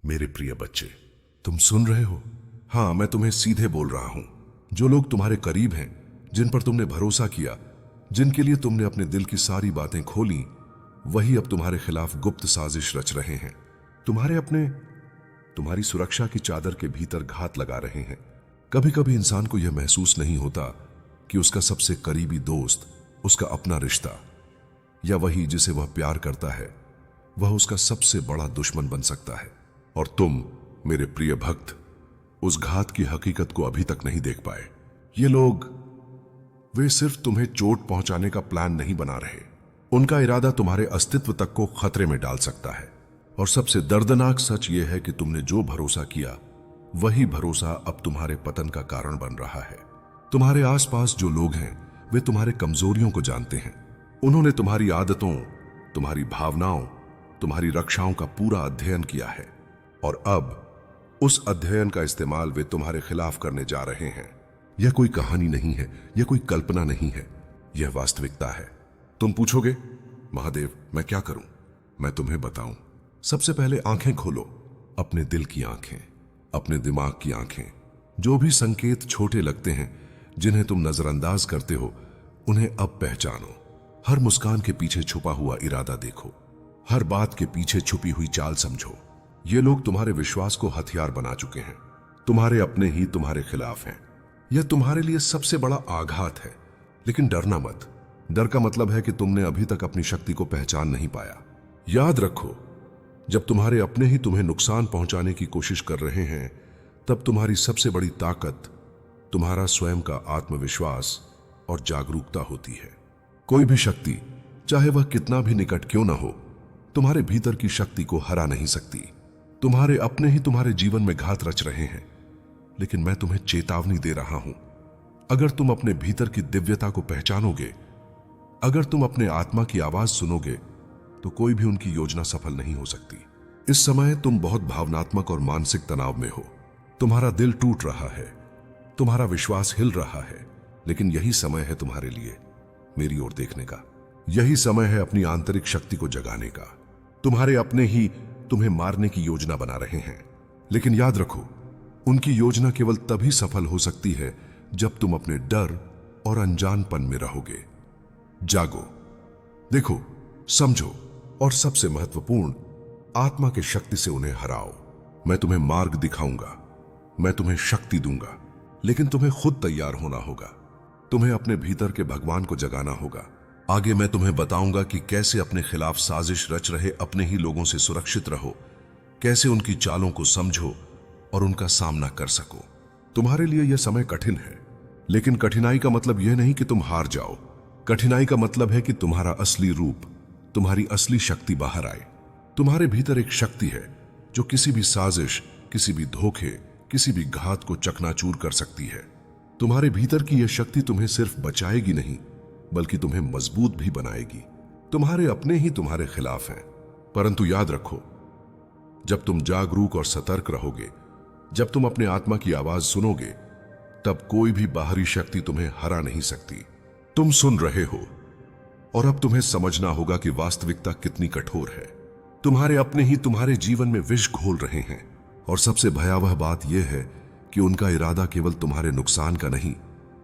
मेरे प्रिय बच्चे, तुम सुन रहे हो? हाँ, मैं तुम्हें सीधे बोल रहा हूं। जो लोग तुम्हारे करीब हैं, जिन पर तुमने भरोसा किया, जिनके लिए तुमने अपने दिल की सारी बातें खोली, वही अब तुम्हारे खिलाफ गुप्त साजिश रच रहे हैं। तुम्हारे अपने तुम्हारी सुरक्षा की चादर के भीतर घात लगा रहे हैं। कभी कभी इंसान को यह महसूस नहीं होता कि उसका सबसे करीबी दोस्त, उसका अपना रिश्ता या वही जिसे वह प्यार करता है, वह उसका सबसे बड़ा दुश्मन बन सकता है। और तुम, मेरे प्रिय भक्त, उस घात की हकीकत को अभी तक नहीं देख पाए। ये लोग, वे सिर्फ तुम्हें चोट पहुंचाने का प्लान नहीं बना रहे, उनका इरादा तुम्हारे अस्तित्व तक को खतरे में डाल सकता है। और सबसे दर्दनाक सच यह है कि तुमने जो भरोसा किया, वही भरोसा अब तुम्हारे पतन का कारण बन रहा है। तुम्हारे आसपास जो लोग हैं, वे तुम्हारे कमजोरियों को जानते हैं। उन्होंने तुम्हारी आदतों, तुम्हारी भावनाओं, तुम्हारी रक्षाओं का पूरा अध्ययन किया है, और अब उस अध्ययन का इस्तेमाल वे तुम्हारे खिलाफ करने जा रहे हैं। यह कोई कहानी नहीं है, यह कोई कल्पना नहीं है, यह वास्तविकता है। तुम पूछोगे, महादेव, मैं क्या करूं? मैं तुम्हें बताऊं। सबसे पहले आंखें खोलो, अपने दिल की आंखें, अपने दिमाग की आंखें। जो भी संकेत छोटे लगते हैं, जिन्हें तुम नजरअंदाज करते हो, उन्हें अब पहचानो। हर मुस्कान के पीछे छुपा हुआ इरादा देखो, हर बात के पीछे छुपी हुई चाल समझो। ये लोग तुम्हारे विश्वास को हथियार बना चुके हैं। तुम्हारे अपने ही तुम्हारे खिलाफ हैं। यह तुम्हारे लिए सबसे बड़ा आघात है, लेकिन डरना मत। डर का मतलब है कि तुमने अभी तक अपनी शक्ति को पहचान नहीं पाया। याद रखो, जब तुम्हारे अपने ही तुम्हें नुकसान पहुंचाने की कोशिश कर रहे हैं, तब तुम्हारी सबसे बड़ी ताकत तुम्हारा स्वयं का आत्मविश्वास और जागरूकता होती है। कोई भी शक्ति, चाहे वह कितना भी निकट क्यों ना हो, तुम्हारे भीतर की शक्ति को हरा नहीं सकती। तुम्हारे अपने ही तुम्हारे जीवन में घात रच रहे हैं, लेकिन मैं तुम्हें चेतावनी दे रहा हूं। अगर तुम अपने भीतर की दिव्यता को पहचानोगे, अगर तुम अपने आत्मा की आवाज सुनोगे, तो कोई भी उनकी योजना सफल नहीं हो सकती। इस समय तुम बहुत भावनात्मक और मानसिक तनाव में हो। तुम्हारा दिल टूट रहा है, तुम्हारा विश्वास हिल रहा है, लेकिन यही समय है तुम्हारे लिए मेरी ओर देखने का। यही समय है अपनी आंतरिक शक्ति को जगाने का। तुम्हारे अपने ही तुम्हें मारने की योजना बना रहे हैं, लेकिन याद रखो, उनकी योजना केवल तभी सफल हो सकती है जब तुम अपने डर और अनजानपन में रहोगे। जागो, देखो, समझो, और सबसे महत्वपूर्ण, आत्मा की शक्ति से उन्हें हराओ। मैं तुम्हें मार्ग दिखाऊंगा, मैं तुम्हें शक्ति दूंगा, लेकिन तुम्हें खुद तैयार होना होगा। तुम्हें अपने भीतर के भगवान को जगाना होगा। आगे मैं तुम्हें बताऊंगा कि कैसे अपने खिलाफ साजिश रच रहे अपने ही लोगों से सुरक्षित रहो, कैसे उनकी चालों को समझो और उनका सामना कर सको। तुम्हारे लिए यह समय कठिन है, लेकिन कठिनाई का मतलब यह नहीं कि तुम हार जाओ। कठिनाई का मतलब है कि तुम्हारा असली रूप, तुम्हारी असली शक्ति बाहर आए। तुम्हारे भीतर एक शक्ति है जो किसी भी साजिश, किसी भी धोखे, किसी भी घात को चकनाचूर कर सकती है। तुम्हारे भीतर की यह शक्ति तुम्हें सिर्फ बचाएगी नहीं, बल्कि तुम्हें मजबूत भी बनाएगी। तुम्हारे अपने ही तुम्हारे खिलाफ हैं, परंतु याद रखो, जब तुम जागरूक और सतर्क रहोगे, जब तुम अपने आत्मा की आवाज सुनोगे, तब कोई भी बाहरी शक्ति तुम्हें हरा नहीं सकती। तुम सुन रहे हो, और अब तुम्हें समझना होगा कि वास्तविकता कितनी कठोर है। तुम्हारे अपने ही तुम्हारे जीवन में विष घोल रहे हैं, और सबसे भयावह बात यह है कि उनका इरादा केवल तुम्हारे नुकसान का नहीं,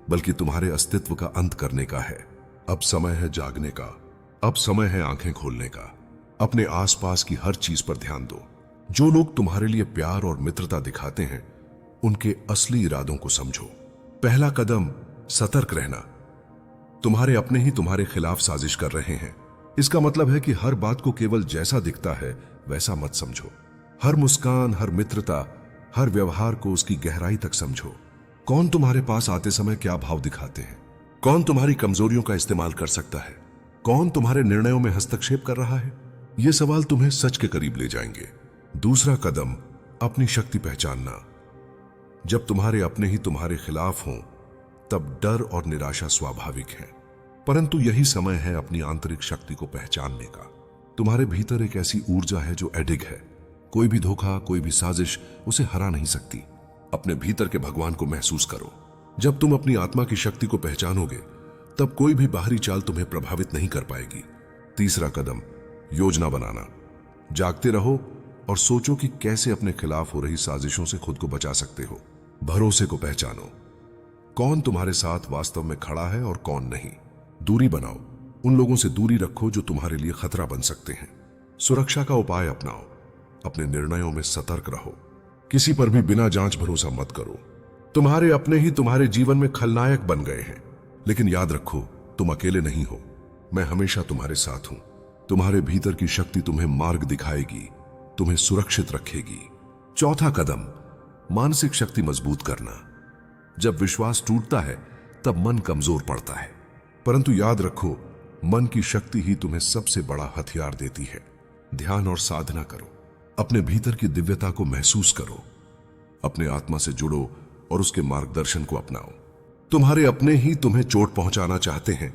बल्कि तुम्हारे अस्तित्व का अंत करने का है। अब समय है जागने का, अब समय है आंखें खोलने का। अपने आसपास की हर चीज पर ध्यान दो। जो लोग तुम्हारे लिए प्यार और मित्रता दिखाते हैं, उनके असली इरादों को समझो। पहला कदम, सतर्क रहना। तुम्हारे अपने ही तुम्हारे खिलाफ साजिश कर रहे हैं। इसका मतलब है कि हर बात को केवल जैसा दिखता है वैसा मत समझो। हर मुस्कान, हर मित्रता, हर व्यवहार को उसकी गहराई तक समझो। कौन तुम्हारे पास आते समय क्या भाव दिखाते हैं? कौन तुम्हारी कमजोरियों का इस्तेमाल कर सकता है? कौन तुम्हारे निर्णयों में हस्तक्षेप कर रहा है? ये सवाल तुम्हें सच के करीब ले जाएंगे। दूसरा कदम, अपनी शक्ति पहचानना। जब तुम्हारे अपने ही तुम्हारे खिलाफ हों, तब डर और निराशा स्वाभाविक है, परंतु यही समय है अपनी आंतरिक शक्ति को पहचानने का। तुम्हारे भीतर एक ऐसी ऊर्जा है जो अडिग है। कोई भी धोखा, कोई भी साजिश उसे हरा नहीं सकती। अपने भीतर के भगवान को महसूस करो। जब तुम अपनी आत्मा की शक्ति को पहचानोगे, तब कोई भी बाहरी चाल तुम्हें प्रभावित नहीं कर पाएगी। तीसरा कदम, योजना बनाना। जागते रहो, और सोचो कि कैसे अपने खिलाफ हो रही साजिशों से खुद को बचा सकते हो। भरोसे को पहचानो, कौन तुम्हारे साथ वास्तव में खड़ा है और कौन नहीं। दूरी बनाओ, उन लोगों से दूरी रखो जो तुम्हारे लिए खतरा बन सकते हैं। सुरक्षा का उपाय अपनाओ, अपने निर्णयों में सतर्क रहो। किसी पर भी बिना जांच भरोसा मत करो। तुम्हारे अपने ही तुम्हारे जीवन में खलनायक बन गए हैं, लेकिन याद रखो तुम अकेले नहीं हो। मैं हमेशा तुम्हारे साथ हूं। तुम्हारे भीतर की शक्ति तुम्हें मार्ग दिखाएगी, तुम्हें सुरक्षित रखेगी। चौथा कदम, मानसिक शक्ति मजबूत करना। जब विश्वास टूटता है तब मन कमजोर पड़ता है, परंतु याद रखो मन की शक्ति ही तुम्हें सबसे बड़ा हथियार देती है। ध्यान और साधना करो, अपने भीतर की दिव्यता को महसूस करो, अपने आत्मा से जुड़ो और उसके मार्गदर्शन को अपनाओ। तुम्हारे अपने ही तुम्हें चोट पहुंचाना चाहते हैं,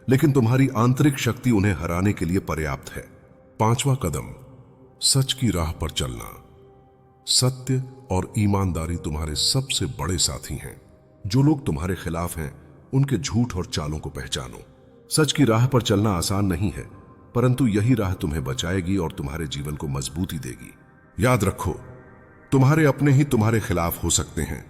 लेकिन तुम्हारी आंतरिक शक्ति उन्हें हराने के लिए पर्याप्त है। पांचवा कदम, सच की राह पर चलना। सत्य और ईमानदारी तुम्हारे सबसे बड़े साथी हैं। जो लोग तुम्हारे खिलाफ हैं उनके झूठ और चालों को पहचानो। सच की राह पर चलना आसान नहीं है, परंतु यही राह तुम्हें बचाएगी और तुम्हारे जीवन को मजबूती देगी। याद रखो तुम्हारे अपने ही तुम्हारे खिलाफ हो सकते हैं,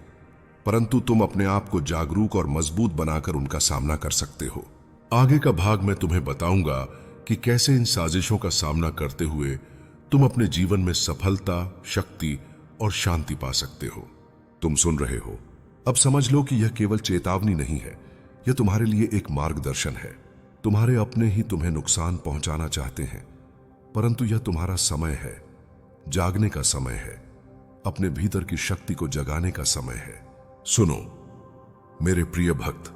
परंतु तुम अपने आप को जागरूक और मजबूत बनाकर उनका सामना कर सकते हो। आगे का भाग मैं तुम्हें बताऊंगा कि कैसे इन साजिशों का सामना करते हुए तुम अपने जीवन में सफलता, शक्ति और शांति पा सकते हो। तुम सुन रहे हो, अब समझ लो कि यह केवल चेतावनी नहीं है, यह तुम्हारे लिए एक मार्गदर्शन है। तुम्हारे अपने ही तुम्हें नुकसान पहुंचाना चाहते हैं, परंतु यह तुम्हारा समय है, जागने का समय है, अपने भीतर की शक्ति को जगाने का समय है। सुनो मेरे प्रिय भक्त,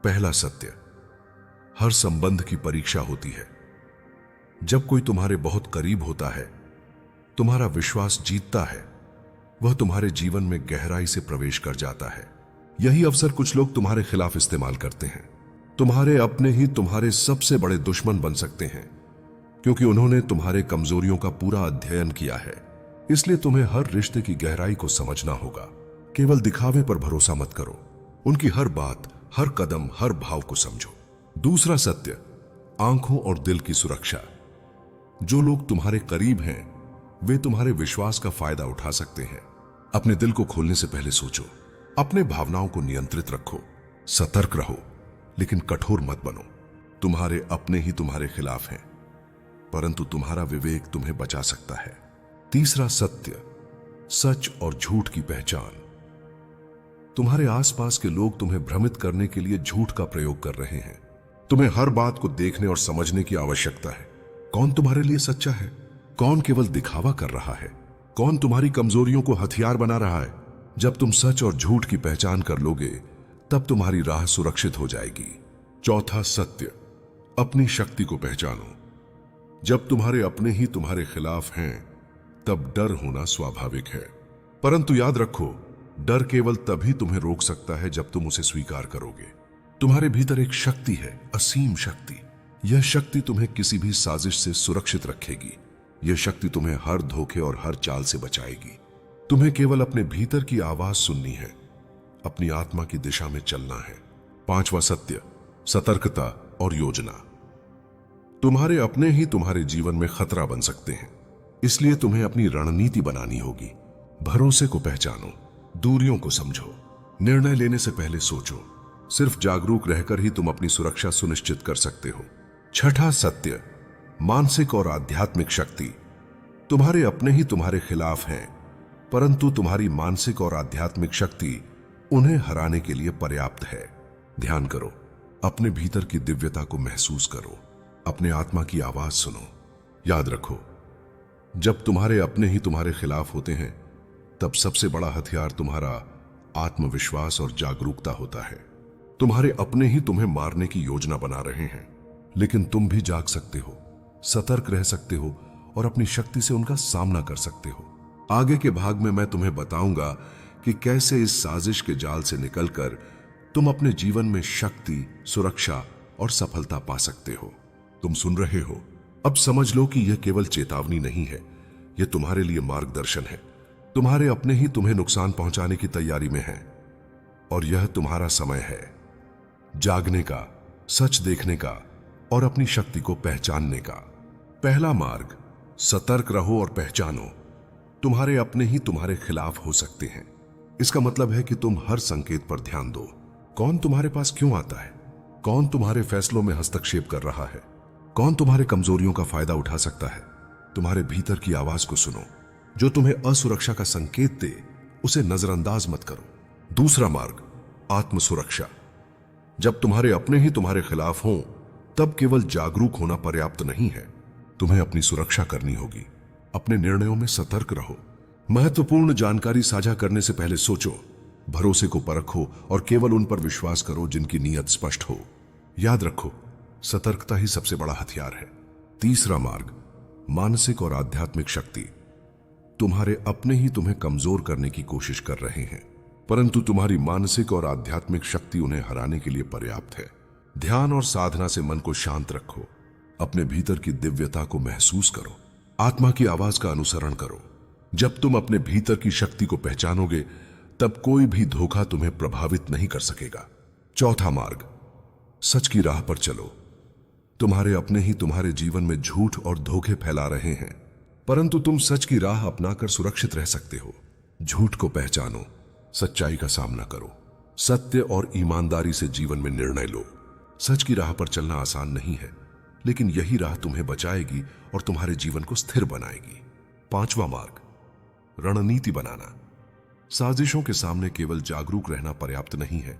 पहला सत्य, हर संबंध की परीक्षा होती है। जब कोई तुम्हारे बहुत करीब होता है, तुम्हारा विश्वास जीतता है, वह तुम्हारे जीवन में गहराई से प्रवेश कर जाता है। यही अवसर कुछ लोग तुम्हारे खिलाफ इस्तेमाल करते हैं। तुम्हारे अपने ही तुम्हारे सबसे बड़े दुश्मन बन सकते हैं, क्योंकि उन्होंने तुम्हारे कमजोरियों का पूरा अध्ययन किया है। इसलिए तुम्हें हर रिश्ते की गहराई को समझना होगा। केवल दिखावे पर भरोसा मत करो, उनकी हर बात, हर कदम, हर भाव को समझो। दूसरा सत्य, आंखों और दिल की सुरक्षा। जो लोग तुम्हारे करीब हैं वे तुम्हारे विश्वास का फायदा उठा सकते हैं। अपने दिल को खोलने से पहले सोचो, अपने भावनाओं को नियंत्रित रखो, सतर्क रहो, लेकिन कठोर मत बनो। तुम्हारे अपने ही तुम्हारे खिलाफ हैं, परंतु तुम्हारा विवेक तुम्हें बचा सकता है। तीसरा सत्य, सच और झूठ की पहचान। तुम्हारे आसपास के लोग तुम्हें भ्रमित करने के लिए झूठ का प्रयोग कर रहे हैं। तुम्हें हर बात को देखने और समझने की आवश्यकता है। कौन तुम्हारे लिए सच्चा है, कौन केवल दिखावा कर रहा है, कौन तुम्हारी कमजोरियों को हथियार बना रहा है। जब तुम सच और झूठ की पहचान कर लोगे, तब तुम्हारी राह सुरक्षित हो जाएगी। चौथा सत्य, अपनी शक्ति को पहचानो। जब तुम्हारे अपने ही तुम्हारे खिलाफ हैं, तब डर होना स्वाभाविक है, परंतु याद रखो डर केवल तभी तुम्हें रोक सकता है जब तुम उसे स्वीकार करोगे। तुम्हारे भीतर एक शक्ति है, असीम शक्ति। यह शक्ति तुम्हें किसी भी साजिश से सुरक्षित रखेगी। यह शक्ति तुम्हें हर धोखे और हर चाल से बचाएगी। तुम्हें केवल अपने भीतर की आवाज सुननी है, अपनी आत्मा की दिशा में चलना है। पांचवा सत्य, सतर्कता और योजना। तुम्हारे अपने ही तुम्हारे जीवन में खतरा बन सकते हैं, इसलिए तुम्हें अपनी रणनीति बनानी होगी। भरोसे को पहचानो, दूरियों को समझो, निर्णय लेने से पहले सोचो। सिर्फ जागरूक रहकर ही तुम अपनी सुरक्षा सुनिश्चित कर सकते हो। छठा सत्य, मानसिक और आध्यात्मिक शक्ति। तुम्हारे अपने ही तुम्हारे खिलाफ हैं, परंतु तुम्हारी मानसिक और आध्यात्मिक शक्ति उन्हें हराने के लिए पर्याप्त है। ध्यान करो, अपने भीतर की दिव्यता को महसूस करो, अपने आत्मा की आवाज सुनो। याद रखो, जब तुम्हारे अपने ही तुम्हारे खिलाफ होते हैं, तब सबसे बड़ा हथियार तुम्हारा आत्मविश्वास और जागरूकता होता है। तुम्हारे अपने ही तुम्हें मारने की योजना बना रहे हैं, लेकिन तुम भी जाग सकते हो, सतर्क रह सकते हो और अपनी शक्ति से उनका सामना कर सकते हो। आगे के भाग में मैं तुम्हें बताऊंगा कि कैसे इस साजिश के जाल से निकलकर तुम अपने जीवन में शक्ति, सुरक्षा और सफलता पा सकते हो। तुम सुन रहे हो, अब समझ लो कि यह केवल चेतावनी नहीं है, यह तुम्हारे लिए मार्गदर्शन है। तुम्हारे अपने ही तुम्हें नुकसान पहुंचाने की तैयारी में है, और यह तुम्हारा समय है जागने का, सच देखने का और अपनी शक्ति को पहचानने का। पहला मार्ग, सतर्क रहो और पहचानो, तुम्हारे अपने ही तुम्हारे खिलाफ हो सकते हैं। इसका मतलब है कि तुम हर संकेत पर ध्यान दो। कौन तुम्हारे पास क्यों आता है? कौन तुम्हारे फैसलों में हस्तक्षेप कर रहा है? कौन तुम्हारे कमजोरियों का फायदा उठा सकता है? तुम्हारे भीतर की आवाज को सुनो। जो तुम्हें असुरक्षा का संकेत दे उसे नजरअंदाज मत करो। दूसरा मार्ग, आत्मसुरक्षा। जब तुम्हारे अपने ही तुम्हारे खिलाफ हों, तब केवल जागरूक होना पर्याप्त नहीं है। तुम्हें अपनी सुरक्षा करनी होगी। अपने निर्णयों में सतर्क रहो। महत्वपूर्ण जानकारी साझा करने से पहले सोचो, भरोसे को परखो और केवल उन पर विश्वास करो जिनकी नीयत स्पष्ट हो। याद रखो, सतर्कता ही सबसे बड़ा हथियार है। तीसरा मार्ग, मानसिक और आध्यात्मिक शक्ति। तुम्हारे अपने ही तुम्हें कमजोर करने की कोशिश कर रहे हैं, परंतु तुम्हारी मानसिक और आध्यात्मिक शक्ति उन्हें हराने के लिए पर्याप्त है। ध्यान और साधना से मन को शांत रखो। अपने भीतर की दिव्यता को महसूस करो। आत्मा की आवाज का अनुसरण करो। जब तुम अपने भीतर की शक्ति को पहचानोगे, तब कोई भी धोखा तुम्हें प्रभावित नहीं कर सकेगा। चौथा मार्ग, सच की राह पर चलो। तुम्हारे अपने ही तुम्हारे जीवन में झूठ और धोखे फैला रहे हैं, परंतु तुम सच की राह अपनाकर सुरक्षित रह सकते हो। झूठ को पहचानो, सच्चाई का सामना करो। सत्य और ईमानदारी से जीवन में निर्णय लो। सच की राह पर चलना आसान नहीं है, लेकिन यही राह तुम्हें बचाएगी और तुम्हारे जीवन को स्थिर बनाएगी। पांचवा मार्ग, रणनीति बनाना। साजिशों के सामने केवल जागरूक रहना पर्याप्त नहीं है,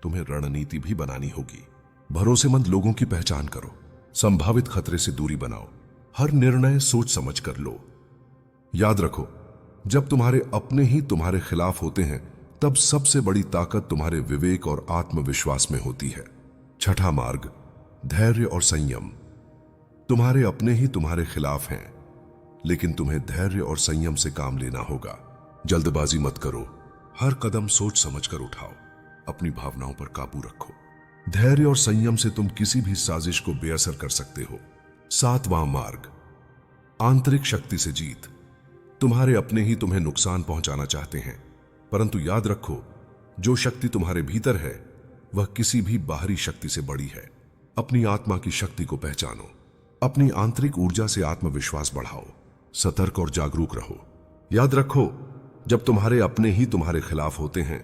तुम्हें रणनीति भी बनानी होगी। भरोसेमंद लोगों की पहचान करो। संभावित खतरे से दूरी बनाओ। हर निर्णय सोच समझ कर लो। याद रखो, जब तुम्हारे अपने ही तुम्हारे खिलाफ होते हैं, तब सबसे बड़ी ताकत तुम्हारे विवेक और आत्मविश्वास में होती है। छठा मार्ग, धैर्य और संयम। तुम्हारे अपने ही तुम्हारे खिलाफ हैं, लेकिन तुम्हें धैर्य और संयम से काम लेना होगा। जल्दबाजी मत करो। हर कदम सोच समझकर उठाओ। अपनी भावनाओं पर काबू रखो। धैर्य और संयम से तुम किसी भी साजिश को बेअसर कर सकते हो। सातवां मार्ग, आंतरिक शक्ति से जीत। तुम्हारे अपने ही तुम्हें नुकसान पहुंचाना चाहते हैं, परंतु याद रखो, जो शक्ति तुम्हारे भीतर है वह किसी भी बाहरी शक्ति से बड़ी है। अपनी आत्मा की शक्ति को पहचानो। अपनी आंतरिक ऊर्जा से आत्मविश्वास बढ़ाओ। सतर्क और जागरूक रहो। याद रखो, जब तुम्हारे अपने ही तुम्हारे खिलाफ होते हैं,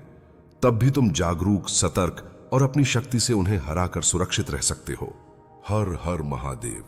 तब भी तुम जागरूक, सतर्क और अपनी शक्ति से उन्हें हराकर सुरक्षित रह सकते हो। हर हर महादेव।